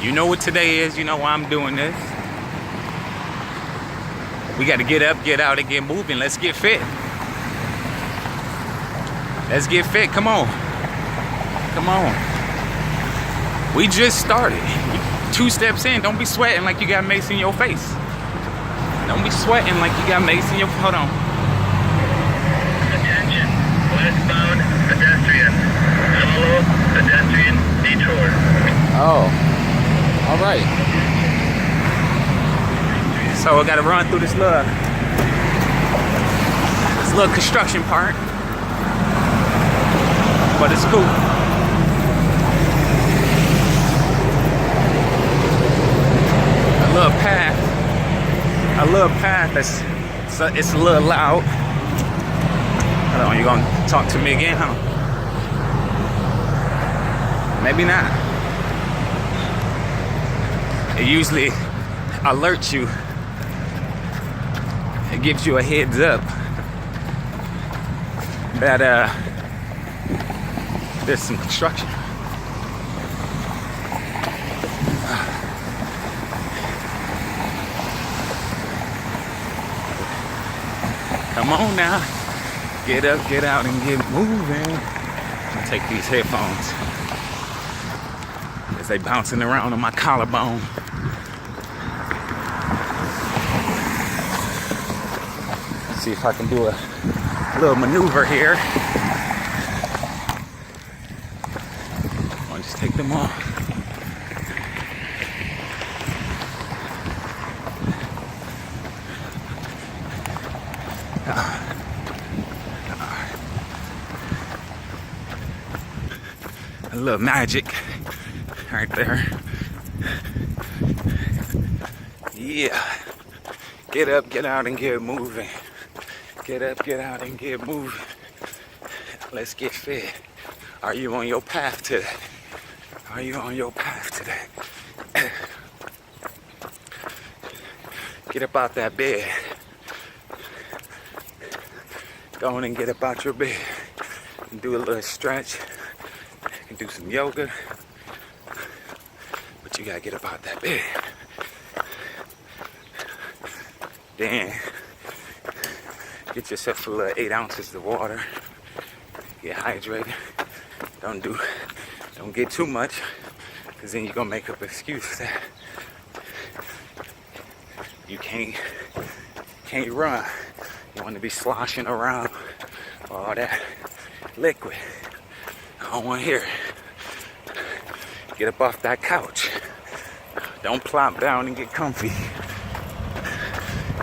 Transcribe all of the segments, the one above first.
You know what today is. You know why I'm doing this. We got to get up, get out, and get moving. Let's get fit. Let's get fit. Come on. Come on. We just started. 2 steps in. Don't be sweating like you got mace in your face. Don't be sweating like you got mace in your... Hold on. Attention. Westbound pedestrian. Follow pedestrian detour. Oh. All right. So I got to run through this little construction part. But it's cool. A little path. It's a little loud. Hold on, you gonna talk to me again, huh? Maybe not. It usually alerts you. It gives you a heads up that there's some construction. Come on now. Get up, get out, and get moving. I'll take these headphones as they bouncing around on my collarbone. See if I can do a little maneuver here. I'll just take them off. A little magic right there. Yeah. Get up, get out, and get moving. Get up, get out, and get moving. Let's get fit. Are you on your path today? Are you on your path today? Get up out that bed. Go on and get up out your bed. And do a little stretch. You can do some yoga. But you gotta get up out that bed. Then get yourself a little 8 ounces of water. Get hydrated. Don't get too much, because then you're gonna make up an excuse that you can't run. You want to be sloshing around all that liquid. I don't want to hear it. Get up off that couch. Don't plop down and get comfy.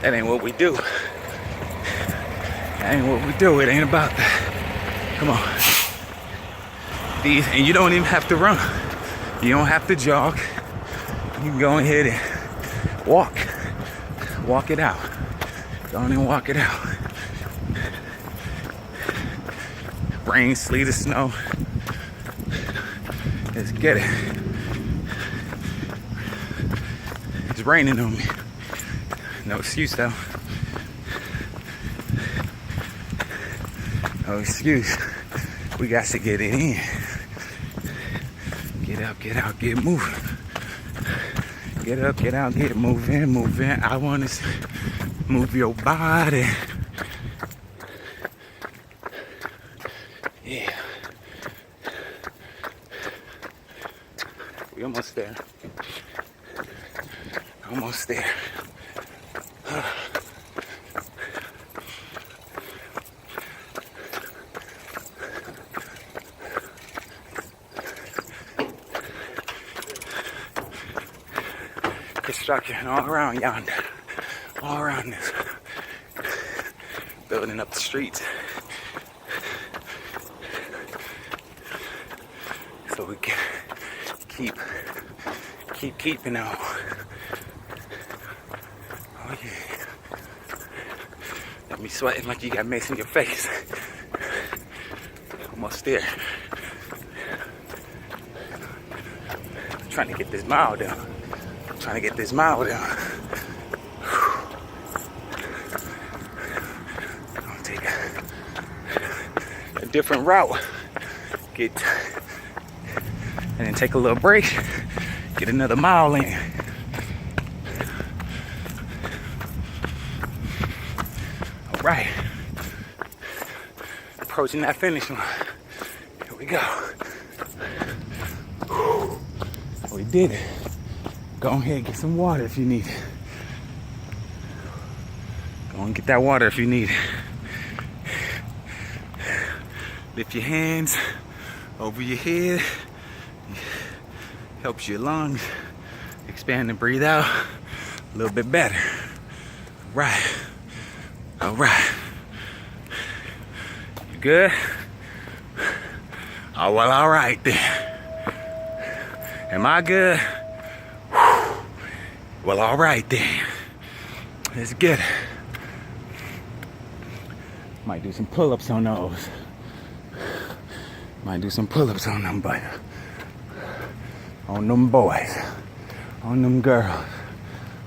That ain't what we do. That ain't what we do. It ain't about that. Come on. And you don't even have to run. You don't have to jog. You can go ahead and walk. Walk it out. Go on and walk it out. Rain, sleet, or snow. Let's get it. It's raining on me. No excuse though. No excuse. We got to get it in. Get up, get out, get moving. Get up, get out, get moving, moving. I want to move your body. Yeah. We almost there. Almost there. Construction all around yonder, all around this, building up the streets, so we can keeping on. Oh yeah, got me sweating like you got mace in your face. Almost there. Trying to get this mile down. Trying to get this mile down. I'll take a different route. And then take a little break. Get another mile in. All right. Approaching that finish line. Here we go. Whew. We did it. Go ahead and get some water if you need it. Go and get that water if you need it. Lift your hands over your head. Helps your lungs expand and breathe out a little bit better. Right. All right. You good? Oh, well, all right then. Am I good? Whew. Well, all right then. Let's get it. Might do some pull-ups on those. Might do some pull-ups on them, but on them boys, on them girls,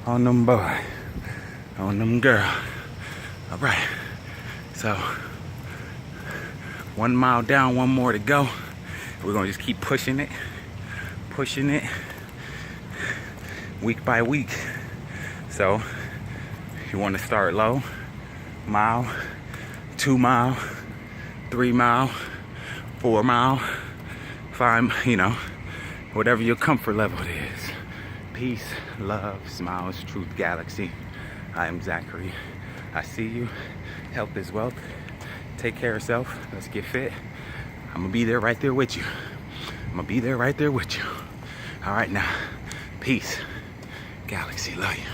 on them boys, on them girls. All right. So 1 mile down, 1 more to go. We're gonna just keep pushing it week by week. So you want to start low, mile, 2 mile, 3 mile, 4 mile, 5, you know, whatever your comfort level is. Peace, love, smiles, truth, galaxy. I am Zachary. I see you. Health is wealth. Take care of yourself. Let's get fit. I'm gonna be there right there with you. I'm gonna be there right there with you. All right now. Peace. Galaxy, love you.